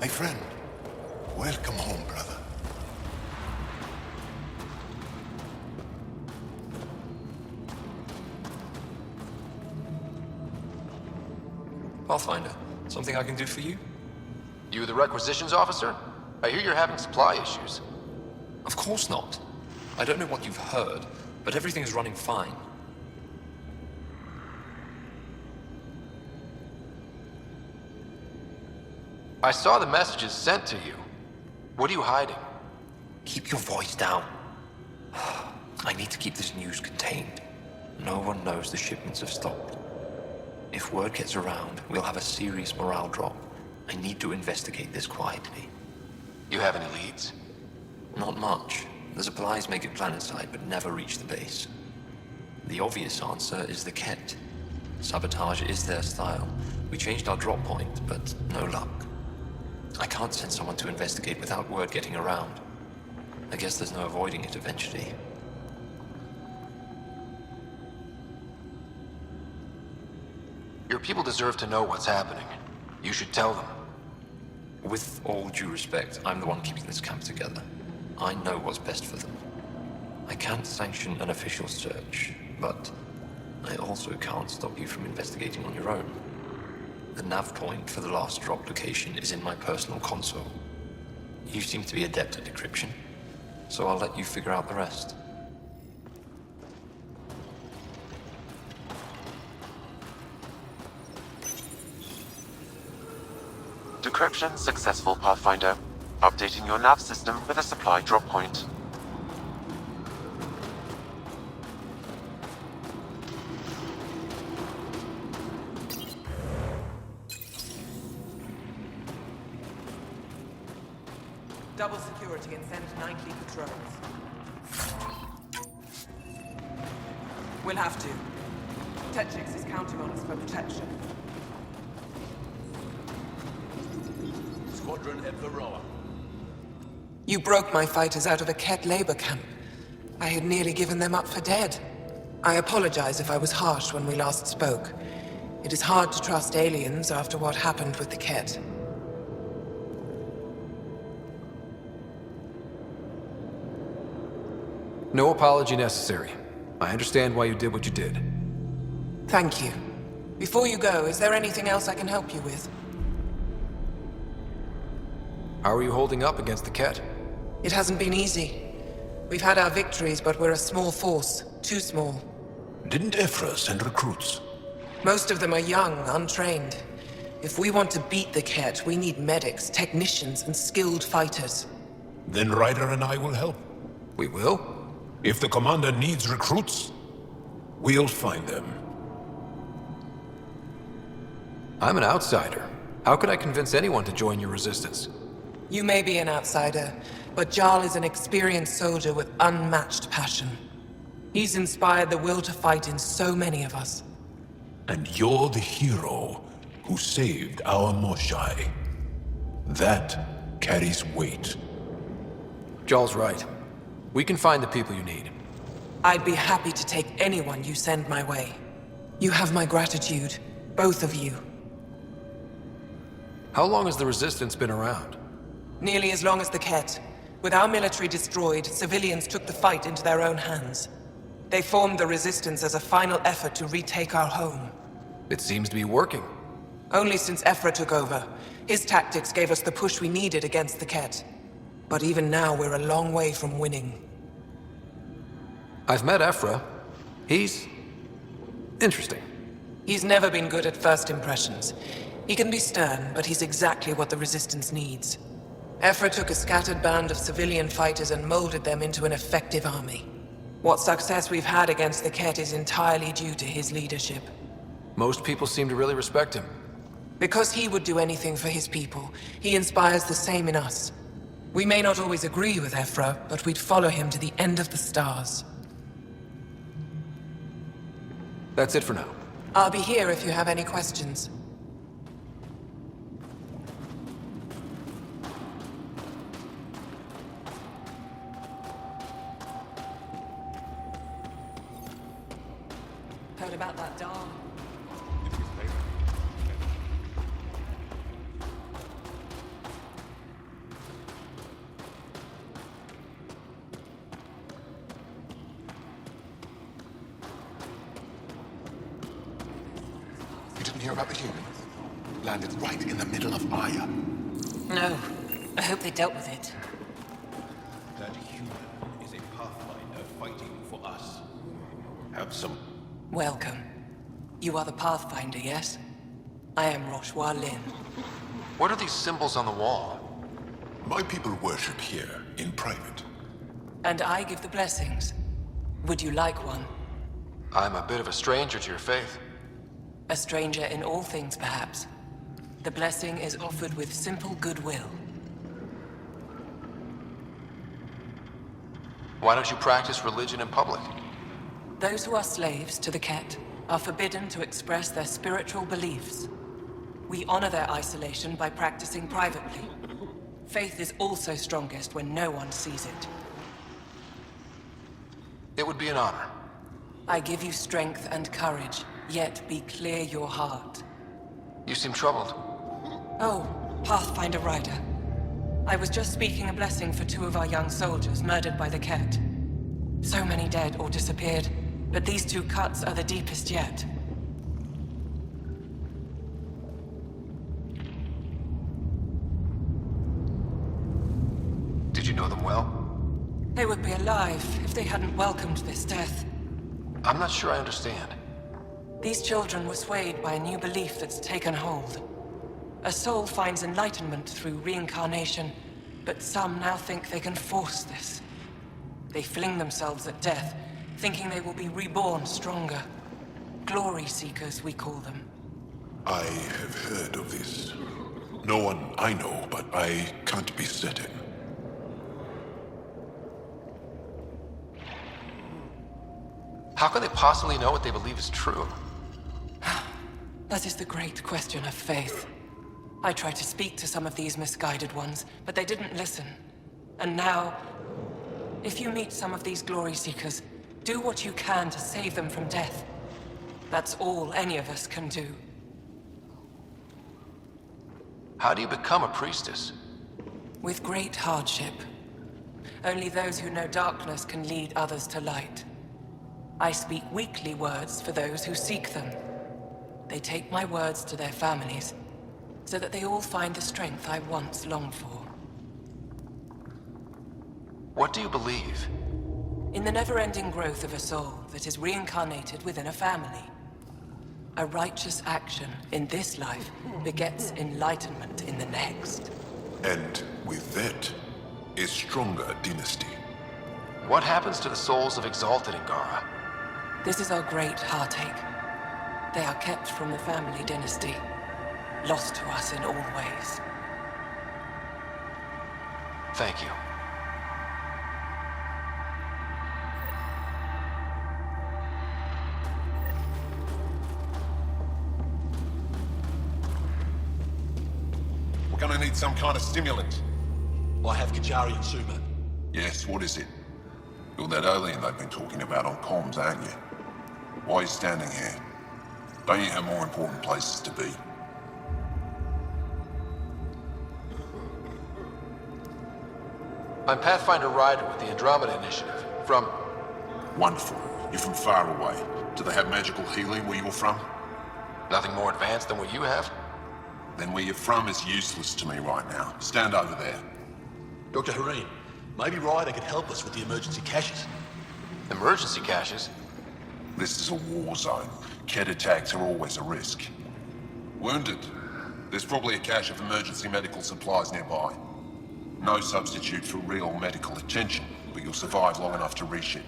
My friend, welcome home, brother. Pathfinder, something I can do for you? You the requisitions officer? I hear you're having supply issues. Of course not. I don't know what you've heard, but everything is running fine. I saw the messages sent to you. What are you hiding? Keep your voice down. I need to keep this news contained. No one knows the shipments have stopped. If word gets around, we'll have a serious morale drop. I need to investigate this quietly. You have any leads? Not much. The supplies make it planetside, but never reach the base. The obvious answer is the Ket. Sabotage is their style. We changed our drop point, but no luck. I can't send someone to investigate without word getting around. I guess there's no avoiding it eventually. Your people deserve to know what's happening. You should tell them. With all due respect, I'm the one keeping this camp together. I know what's best for them. I can't sanction an official search, but I also can't stop you from investigating on your own. The nav point for the last drop location is in my personal console. You seem to be adept at decryption, so I'll let you figure out the rest. Decryption successful, Pathfinder. Updating your nav system with a supply drop point. Double security and send nightly patrols. We'll have to. Tetchix is counting on us for protection. Squadron at Varroa. You broke my fighters out of a Ket labor camp. I had nearly given them up for dead. I apologize if I was harsh when we last spoke. It is hard to trust aliens after what happened with the Ket. No apology necessary. I understand why you did what you did. Thank you. Before you go, is there anything else I can help you with? How are you holding up against the Ket? It hasn't been easy. We've had our victories, but we're a small force. Too small. Didn't Ephra send recruits? Most of them are young, untrained. If we want to beat the Ket, we need medics, technicians, and skilled fighters. Then Ryder and I will help. We will? If the commander needs recruits, we'll find them. I'm an outsider. How could I convince anyone to join your resistance? You may be an outsider, but Jarl is an experienced soldier with unmatched passion. He's inspired the will to fight in so many of us. And you're the hero who saved our Moshai. That carries weight. Jarl's right. We can find the people you need. I'd be happy to take anyone you send my way. You have my gratitude, both of you. How long has the Resistance been around? Nearly as long as the Ket. With our military destroyed, civilians took the fight into their own hands. They formed the Resistance as a final effort to retake our home. It seems to be working. Only since Ephra took over. His tactics gave us the push we needed against the Ket. But even now, we're a long way from winning. I've met Ephra. He's interesting. He's never been good at first impressions. He can be stern, but he's exactly what the Resistance needs. Ephra took a scattered band of civilian fighters and molded them into an effective army. What success we've had against the Ket is entirely due to his leadership. Most people seem to really respect him. Because he would do anything for his people, he inspires the same in us. We may not always agree with Ephra, but we'd follow him to the end of the stars. That's it for now. I'll be here if you have any questions. Heard about that dawn. hear about the humans? Landed right in the middle of Aya. No. I hope they dealt with it. That human is a pathfinder fighting for us. Have some... Welcome. You are the Pathfinder, yes? I am Roshua Lin. What are these symbols on the wall? My people worship here, in private. And I give the blessings. Would you like one? I'm a bit of a stranger to your faith. A stranger in all things, perhaps. The blessing is offered with simple goodwill. Why don't you practice religion in public? Those who are slaves to the Ket are forbidden to express their spiritual beliefs. We honor their isolation by practicing privately. Faith is also strongest when no one sees it. It would be an honor. I give you strength and courage, yet be clear your heart. You seem troubled. Oh, Pathfinder Rider. I was just speaking a blessing for 2 of our young soldiers murdered by the Ket. So many dead or disappeared, but these 2 cuts are the deepest yet. Did you know them well? They would be alive if they hadn't welcomed this death. I'm not sure I understand. These children were swayed by a new belief that's taken hold. A soul finds enlightenment through reincarnation, but some now think they can force this. They fling themselves at death, thinking they will be reborn stronger. Glory seekers, we call them. I have heard of this. No one I know, but I can't be certain. How can they possibly know what they believe is true? That is the great question of faith. I tried to speak to some of these misguided ones, but they didn't listen. And now, if you meet some of these glory seekers, do what you can to save them from death. That's all any of us can do. How do you become a priestess? With great hardship. Only those who know darkness can lead others to light. I speak weekly words for those who seek them. They take my words to their families, so that they all find the strength I once longed for. What do you believe? In the never-ending growth of a soul that is reincarnated within a family. A righteous action in this life begets enlightenment in the next. And with that, a stronger dynasty. What happens to the souls of Exalted in Gara? This is our great heartache. They are kept from the family dynasty, lost to us in all ways. Thank you. We're gonna need some kind of stimulant. I have Kajari and Suma. Yes, what is it? You're that alien they've been talking about on comms, aren't you? Why are you standing here? Don't you have more important places to be? I'm Pathfinder Rider with the Andromeda Initiative. From... Wonderful. You're from far away. Do they have magical healing where you're from? Nothing more advanced than what you have? Then where you're from is useless to me right now. Stand over there. Dr. Hareen, maybe Ryder could help us with the emergency caches. Emergency caches? This is a war zone. Ket attacks are always a risk. Wounded? There's probably a cache of emergency medical supplies nearby. No substitute for real medical attention, but you'll survive long enough to reship.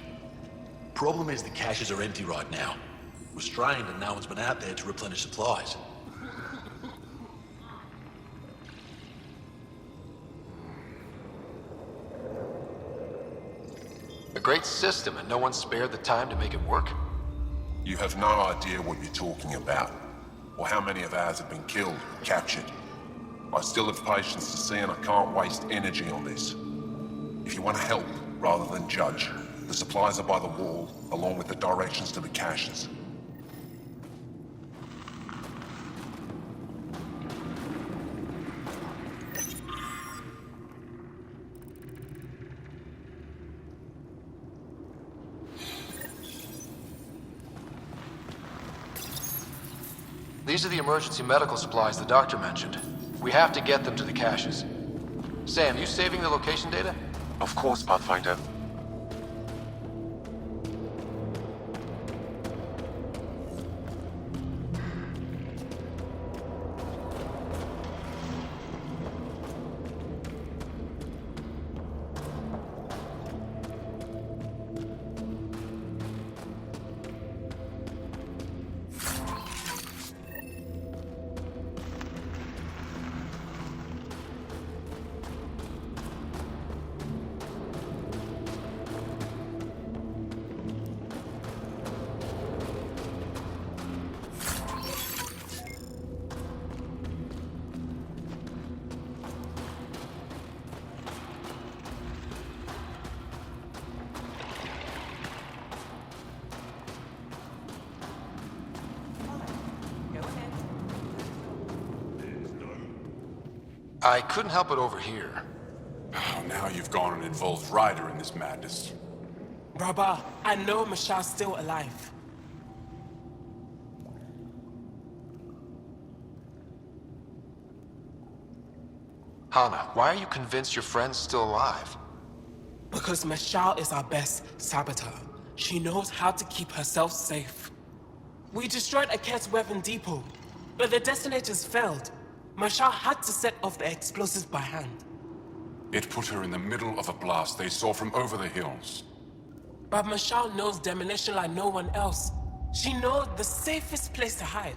Problem is the caches are empty right now. Restrained and no one's been out there to replenish supplies. A great system and no one spared the time to make it work? You have no idea what you're talking about, or how many of ours have been killed or captured. I still have patience to see, and I can't waste energy on this. If you want to help, rather than judge, the supplies are by the wall, along with the directions to the caches. These are the emergency medical supplies the doctor mentioned. We have to get them to the caches. Sam, you saving the location data? Of course, Pathfinder. I couldn't help it over here. Oh, now you've gone and involved Ryder in this madness. Brother, I know Michelle's still alive. Hannah, why are you convinced your friend's still alive? Because Michelle is our best saboteur. She knows how to keep herself safe. We destroyed Aket's weapon depot, but the detonators failed. Michelle had to set off the explosives by hand. It put her in the middle of a blast they saw from over the hills. But Michelle knows demolition like no one else. She knows the safest place to hide.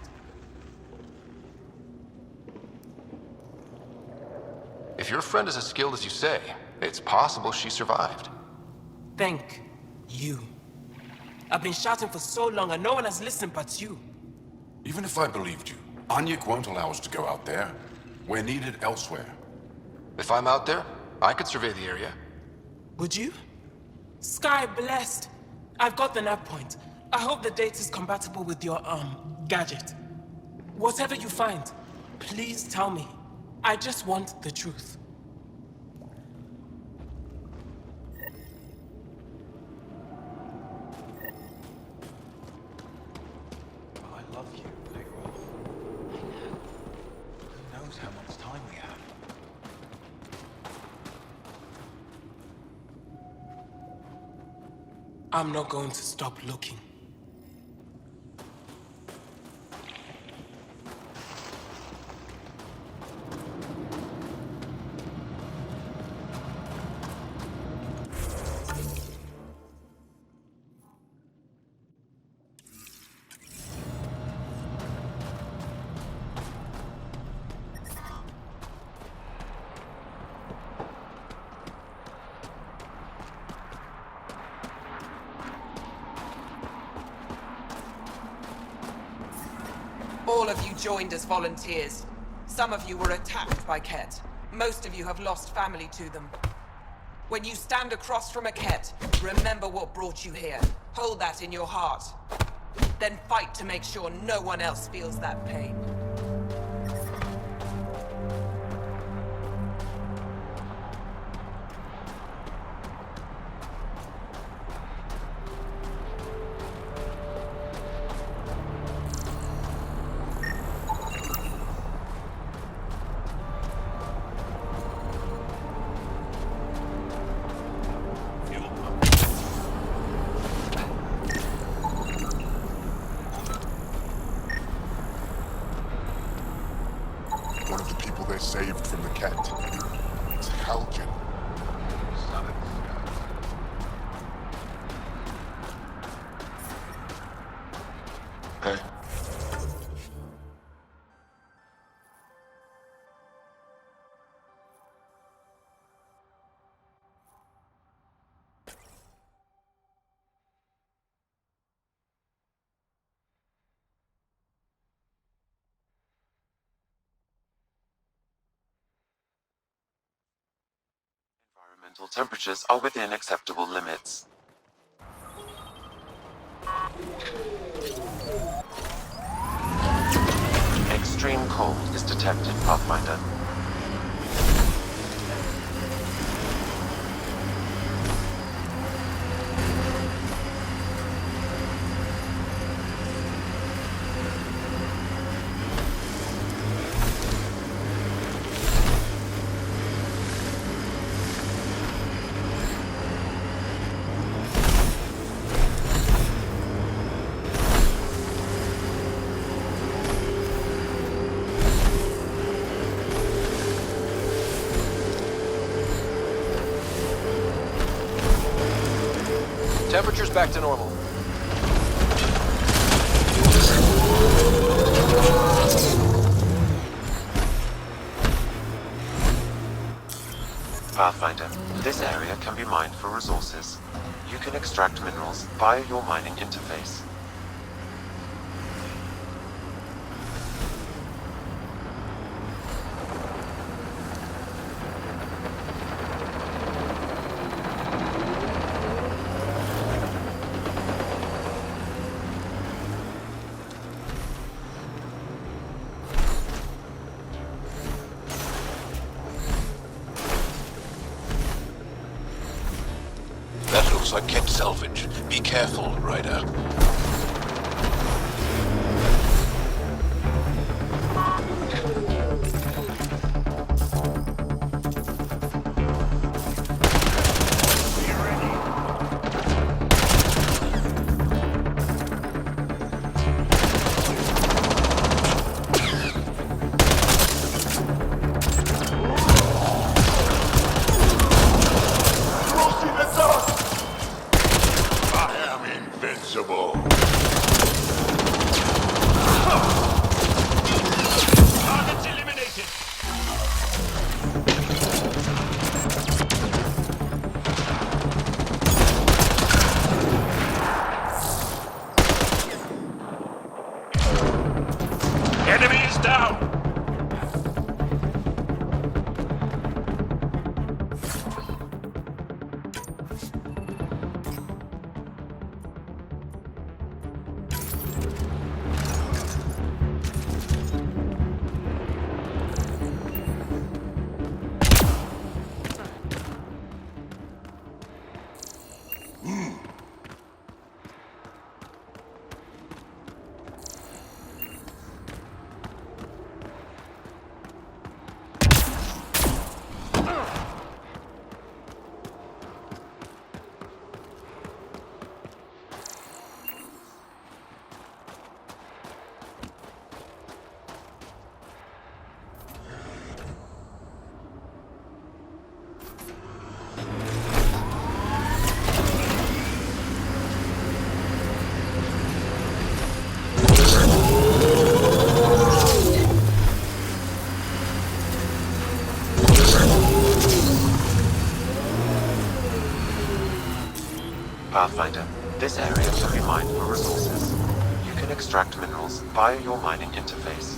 If your friend is as skilled as you say, it's possible she survived. Thank you. I've been shouting for so long and no one has listened but you. Even if I believed you, Anyik won't allow us to go out there. We're needed elsewhere. If I'm out there, I could survey the area. Would you? Sky blessed. I've got the nav point. I hope the data's compatible with your, gadget. Whatever you find, please tell me. I just want the truth. I love you, April. Who knows how much time we have? I'm not going to stop looking. All of you joined as volunteers. Some of you were attacked by Ket. Most of you have lost family to them. When you stand across from a Ket, remember what brought you here. Hold that in your heart. Then fight to make sure no one else feels that pain. One of the people they saved from the Ket. It's Haljan. Son of Hey. Environmental temperatures are within acceptable limits. Extreme cold is detected, Pathfinder. Temperature's back to normal. Pathfinder, this area can be mined for resources. You can extract minerals via your mining interface. That looks like Kent salvage. Be careful, Ryder. Pathfinder, this area can be mined for resources. You can extract minerals via your mining interface.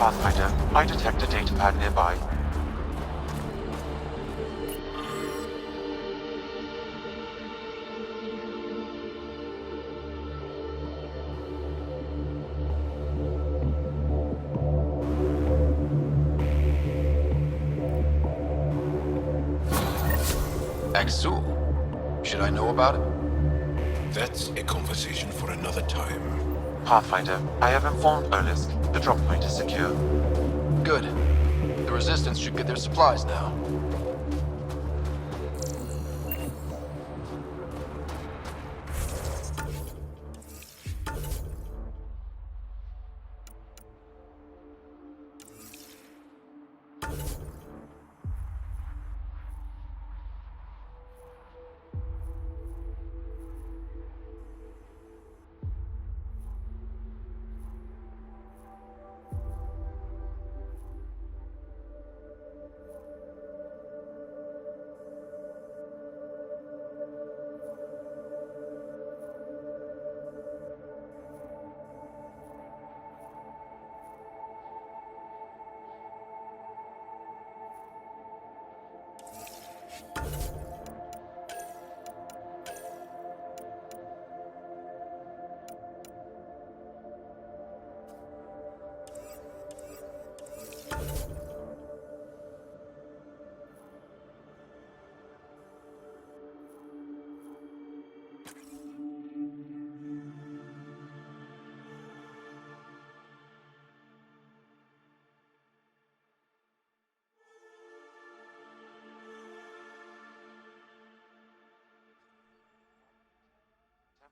Pathfinder, I detect a data pad nearby. Axul. Should I know about it? That's a conversation for another time. Pathfinder, I have informed Olisk. The drop point is secure. Good. The Resistance should get their supplies now.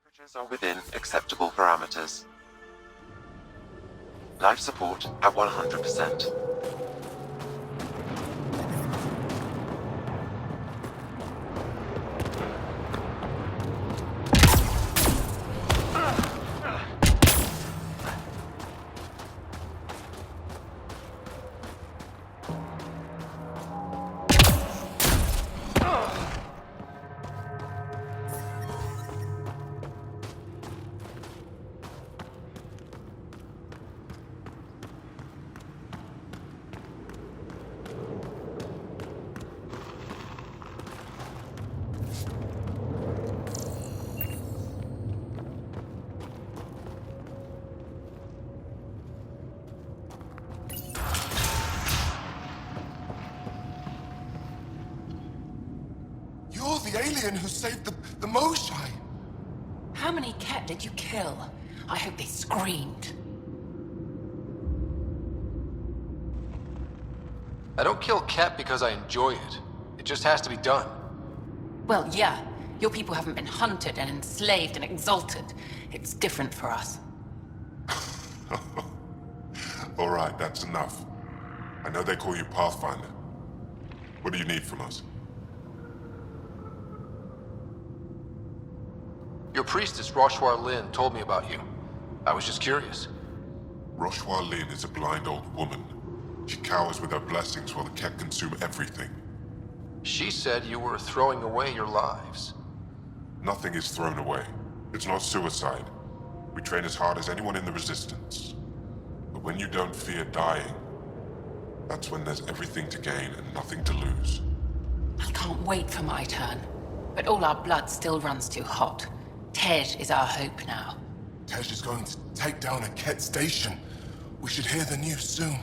Temperatures are within acceptable parameters. Life support at 100%. You're the alien who saved the Moshai. How many cat did you kill? I hope they screamed. I don't kill cat because I enjoy it. It just has to be done. Well, yeah. Your people haven't been hunted and enslaved and exalted. It's different for us. All right, that's enough. I know they call you Pathfinder. What do you need from us? Your priestess, Roshwar Lin, told me about you. I was just curious. Roshwar Lin is a blind old woman. She cowers with her blessings while the Ket consume everything. She said you were throwing away your lives. Nothing is thrown away. It's not suicide. We train as hard as anyone in the Resistance. But when you don't fear dying, that's when there's everything to gain and nothing to lose. I can't wait for my turn. But all our blood still runs too hot. Tej is our hope now. Tej is going to take down a Ket station. We should hear the news soon.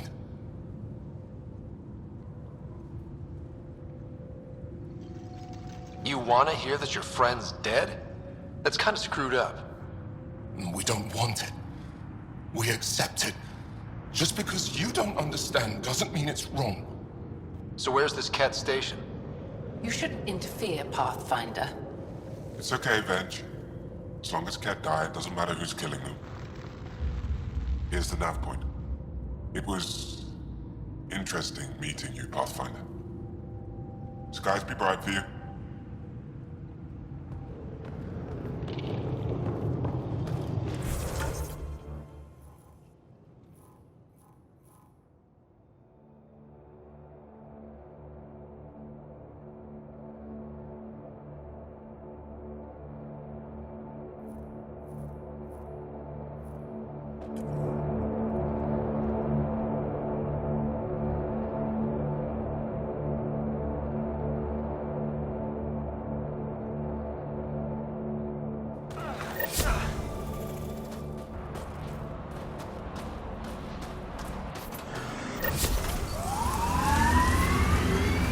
You want to hear that your friend's dead? That's kind of screwed up. We don't want it. We accept it. Just because you don't understand doesn't mean it's wrong. So where's this Ket station? You shouldn't interfere, Pathfinder. It's okay, Venge. As long as Ket die, it doesn't matter who's killing them. Here's the nav point. It was interesting meeting you, Pathfinder. Skies be bright for you.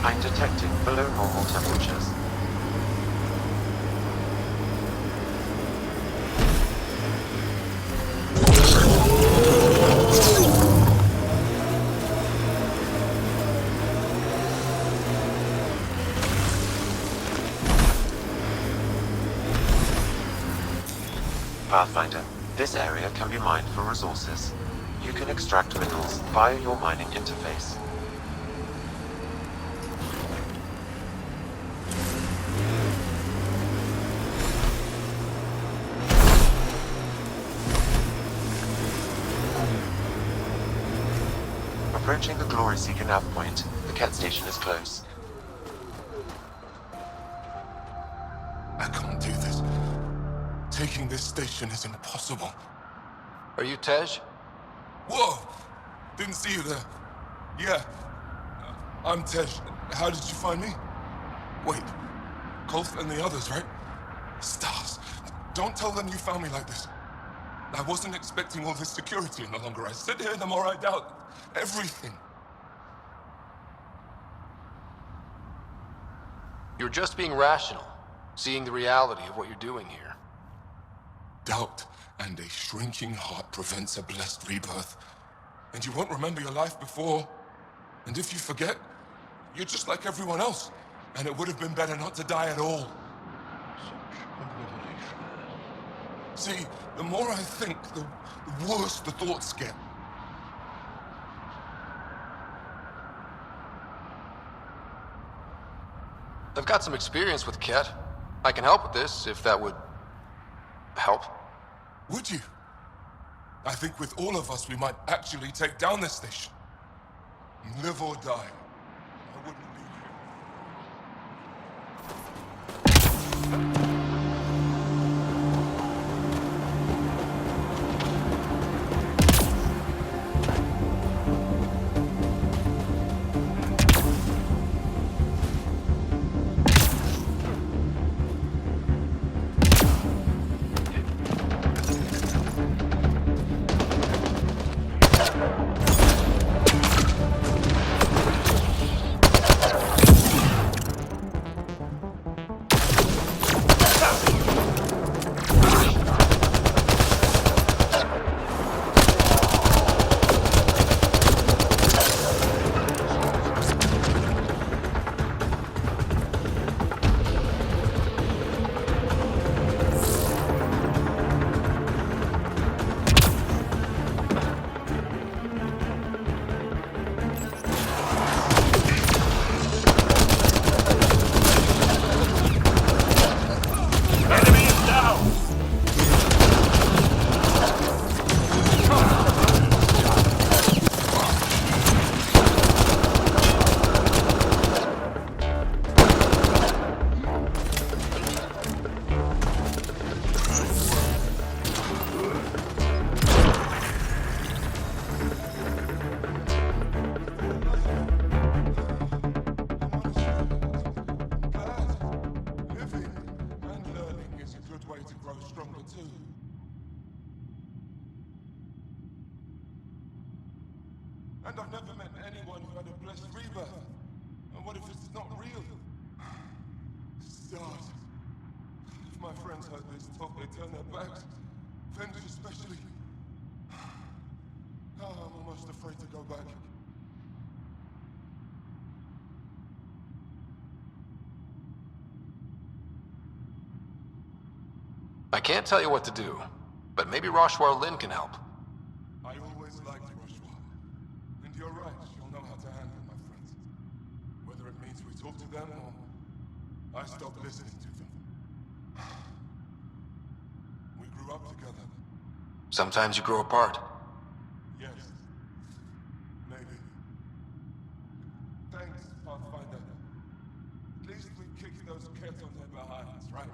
I'm detecting below normal temperatures. Pathfinder, this area can be mined for resources. You can extract minerals via your mining interface. Approaching the Glory Seeker nav point, the Ket station is close. I can't do this. Taking this station is impossible. Are you Tej? Whoa! Didn't see you there. Yeah. I'm Tej. How did you find me? Wait, Kolth and the others, right? Stars, don't tell them you found me like this. I wasn't expecting all this security any longer. I sit here the more I doubt everything. You're just being rational, seeing the reality of what you're doing here. Doubt and a shrinking heart prevents a blessed rebirth. And you won't remember your life before. And if you forget, you're just like everyone else. And it would have been better not to die at all. See, the more I think, the worse the thoughts get. I've got some experience with Ket. I can help with this, if that would... help. Would you? I think with all of us, we might actually take down this station. Live or die. I wouldn't leave you. And I've never met anyone who had a blessed rebirth. And what if it's not real? Stars. If my friends heard this talk, they'd turn their backs. Venus especially. Oh, I'm almost afraid to go back. I can't tell you what to do, but maybe Roshwar Lin can help. I always liked Roshwar. And you're right, she'll know how to handle my friends. Whether it means we talk to them or I stop listening to them. We grew up together. Sometimes you grow apart. Yes. Maybe. Thanks, Pathfinder. At least we kicked those cats on their behinds, right?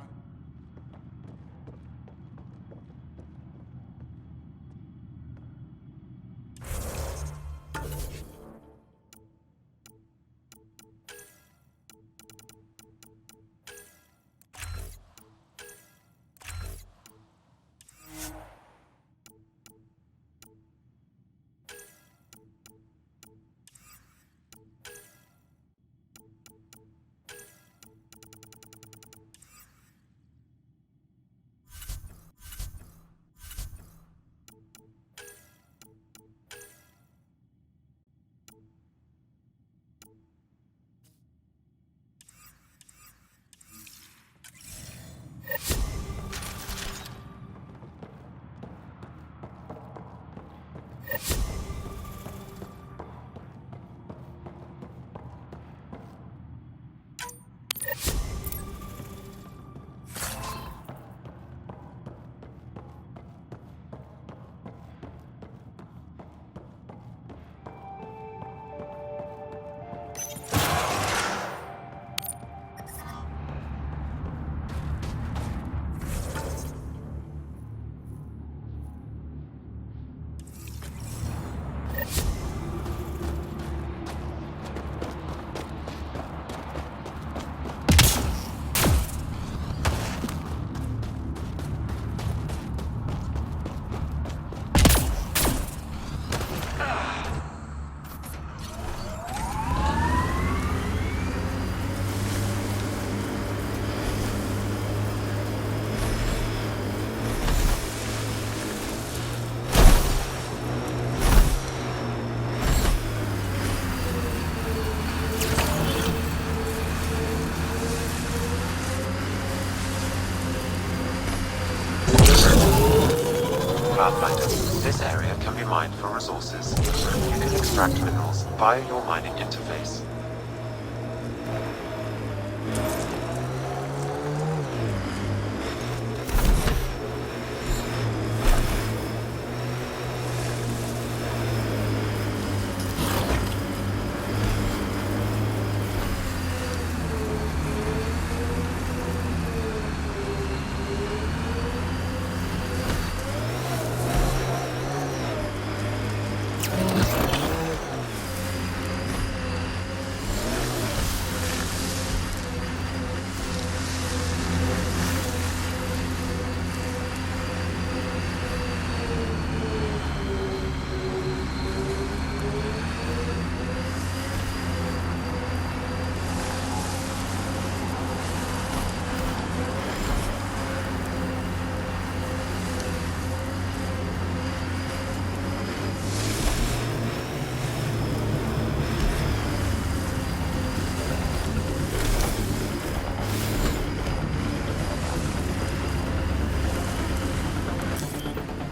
Pathfinder, this area can be mined for resources. You can extract minerals via your mining interface.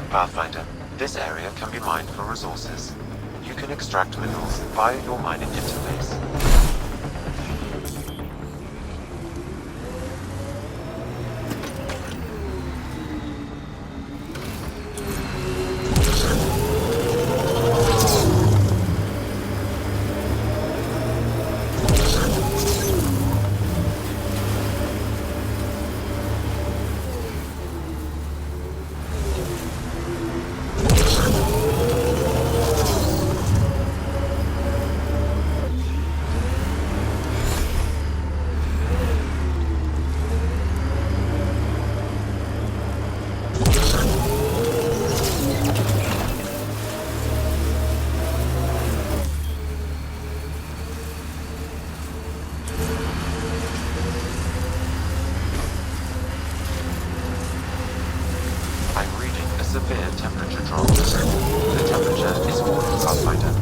Pathfinder, this area can be mined for resources. You can extract minerals via your mining interface. Severe temperature drop. The temperature is falling, Pathfinder.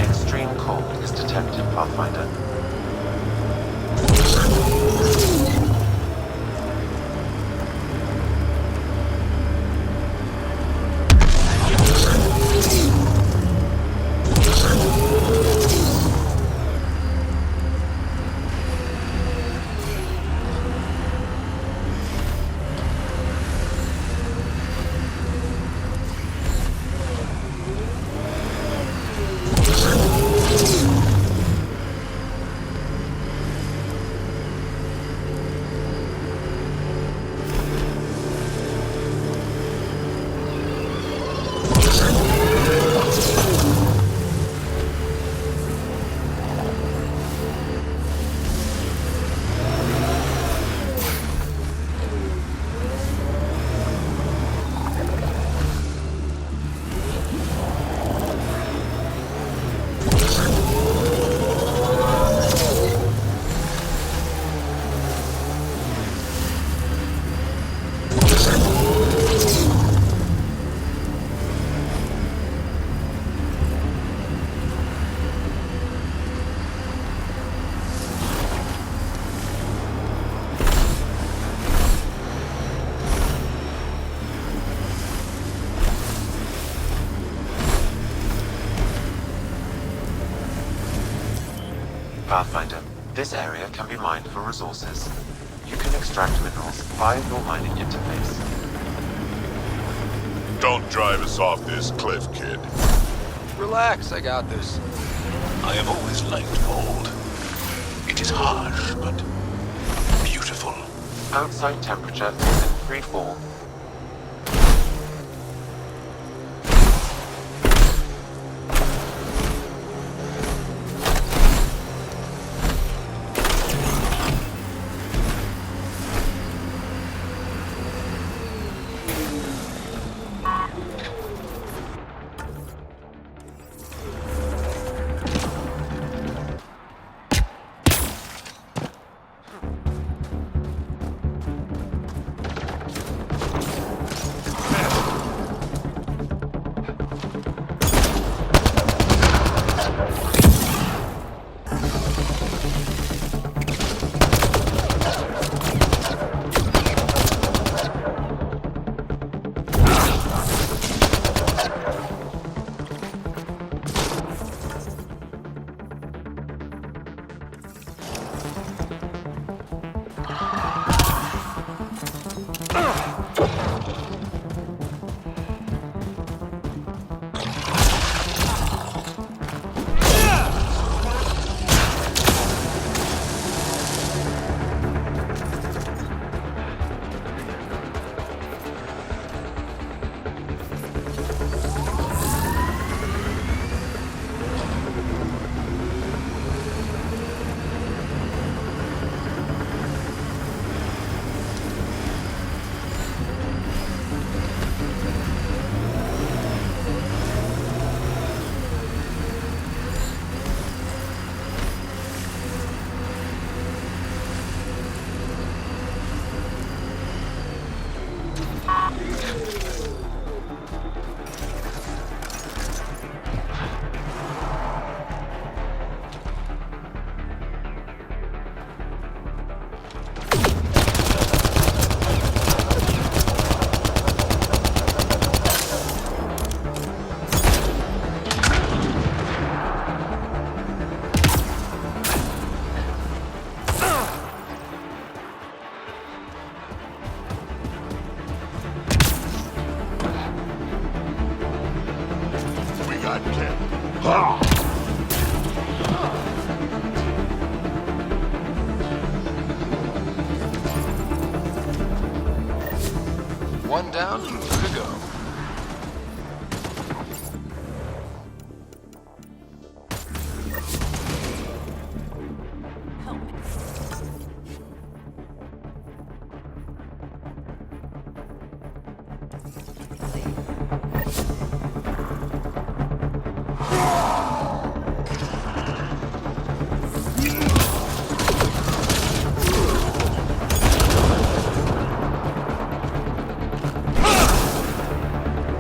Extreme cold is detected, Pathfinder. Pathfinder, this area can be mined for resources. You can extract minerals via your mining interface. Don't drive us off this cliff, kid. Relax, I got this. I have always liked mold. It is harsh, but beautiful. Outside temperature is in free fall. We got Ken. One down, two to go.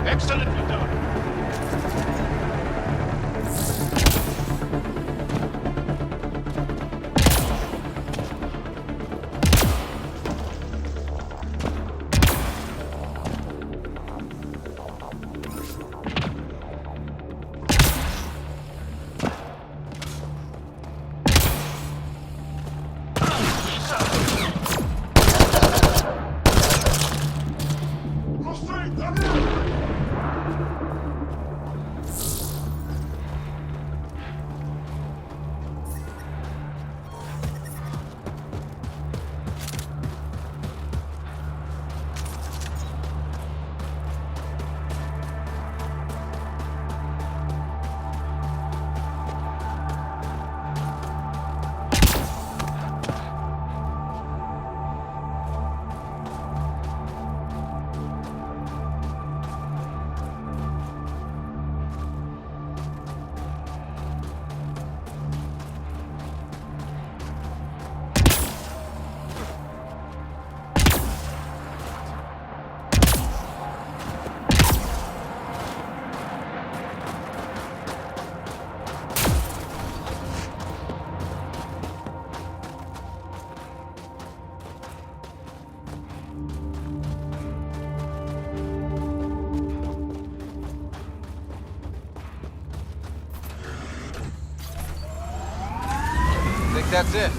Excellently done. Think that's it.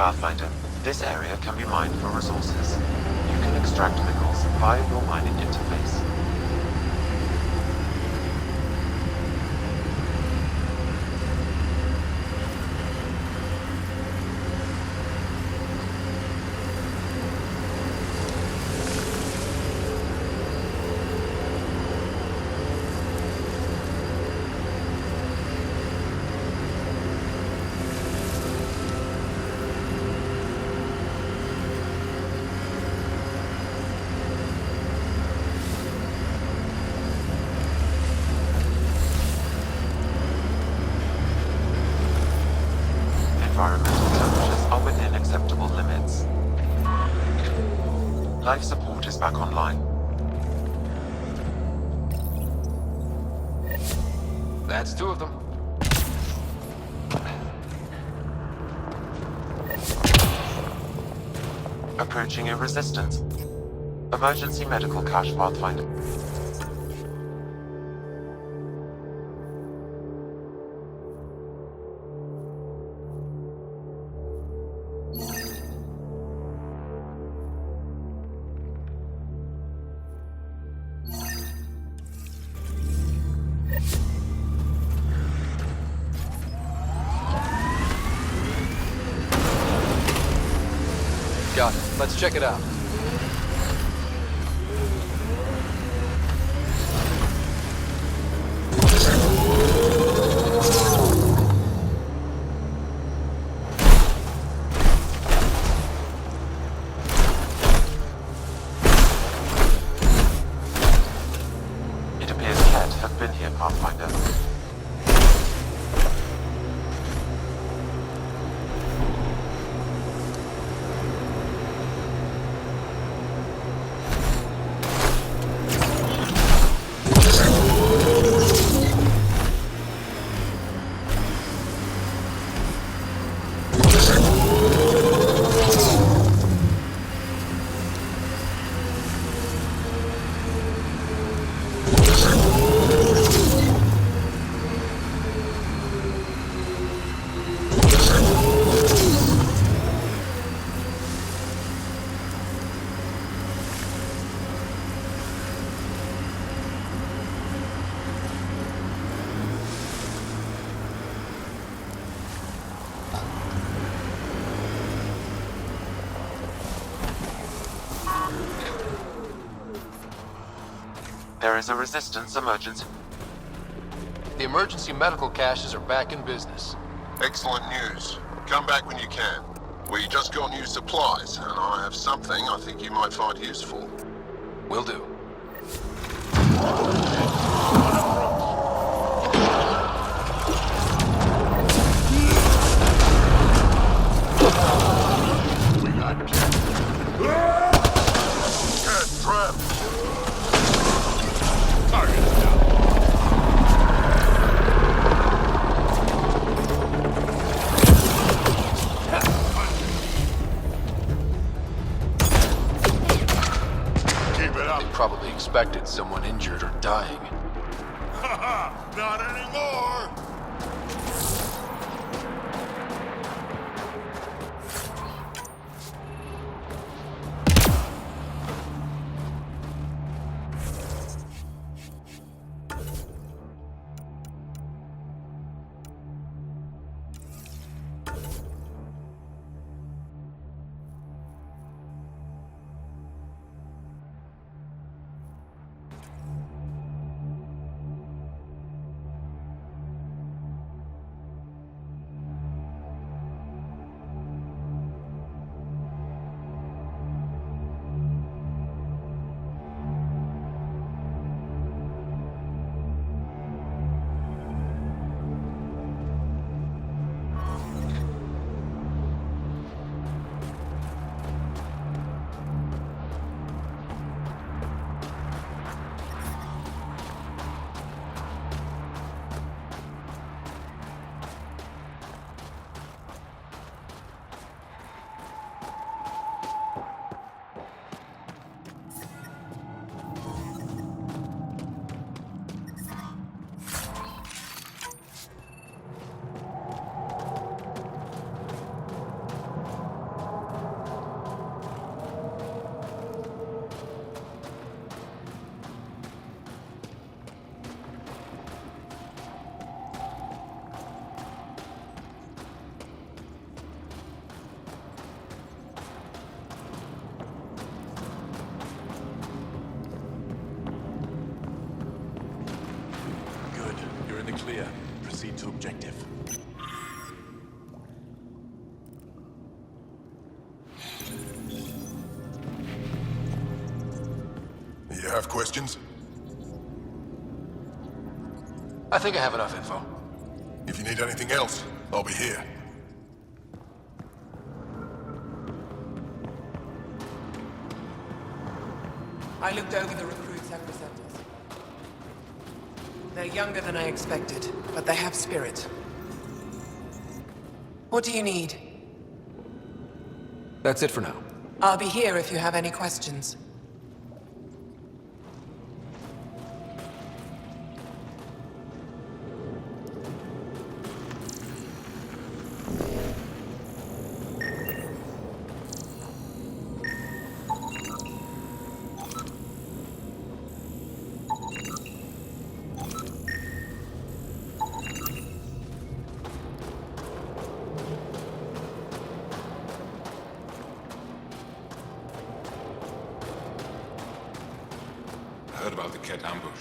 Pathfinder, this area can be mined for resources. You can extract minerals via your mining interface. Environmental temperatures are within acceptable limits. Life support is back online. That's two of them. Approaching a resistance. Emergency medical cache Pathfinder. Got it. Let's check it out. It appears Ket have been here, Pathfinder. There is a resistance emergency. The emergency medical caches are back in business. Excellent news. Come back when you can. We just got new supplies, and I have something I think you might find useful. Will do. We got Cat. Cat trap! Target's down. Keep it up. They probably expected someone injured or dying. Haha, not anymore. Good. You're in the clear. Proceed to objective. You have questions? I think I have enough info. If you need anything else, I'll be here. I looked over the recruits Effra sent us. They're younger than I expected, but they have spirit. What do you need? That's it for now. I'll be here if you have any questions. I heard about the Ket ambush.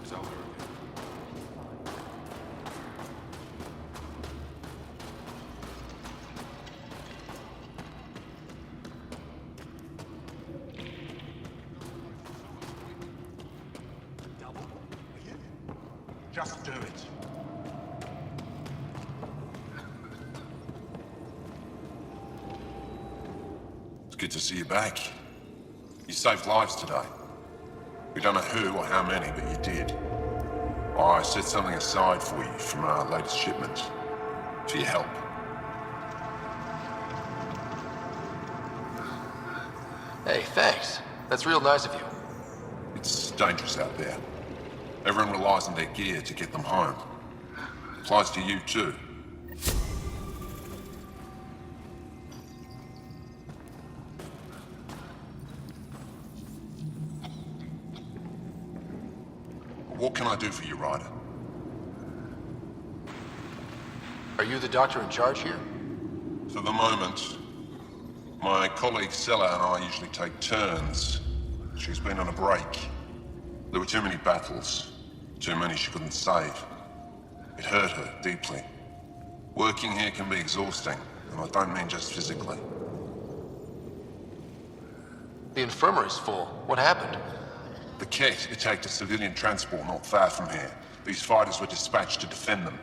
Is that where Just do it. It's good to see you back. You saved lives today. We don't know who or how many, but you did. I set something aside for you from our latest shipment. For your help. Hey, thanks. That's real nice of you. It's dangerous out there. Everyone relies on their gear to get them home. Applies to you too. What can I do for you, Ryder? Are you the doctor in charge here? For the moment, my colleague Sella and I usually take turns. She's been on a break. There were too many battles. Too many she couldn't save. It hurt her deeply. Working here can be exhausting, and I don't mean just physically. The infirmary's full. What happened? The Ket attacked a civilian transport not far from here. These fighters were dispatched to defend them.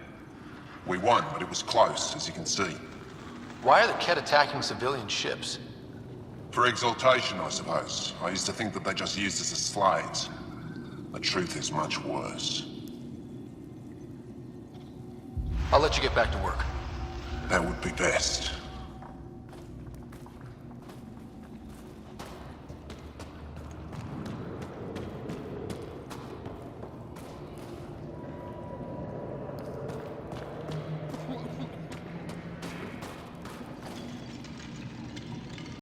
We won, but it was close, as you can see. Why are the Ket attacking civilian ships? For exaltation, I suppose. I used to think that they just used us as slaves. The truth is much worse. I'll let you get back to work. That would be best.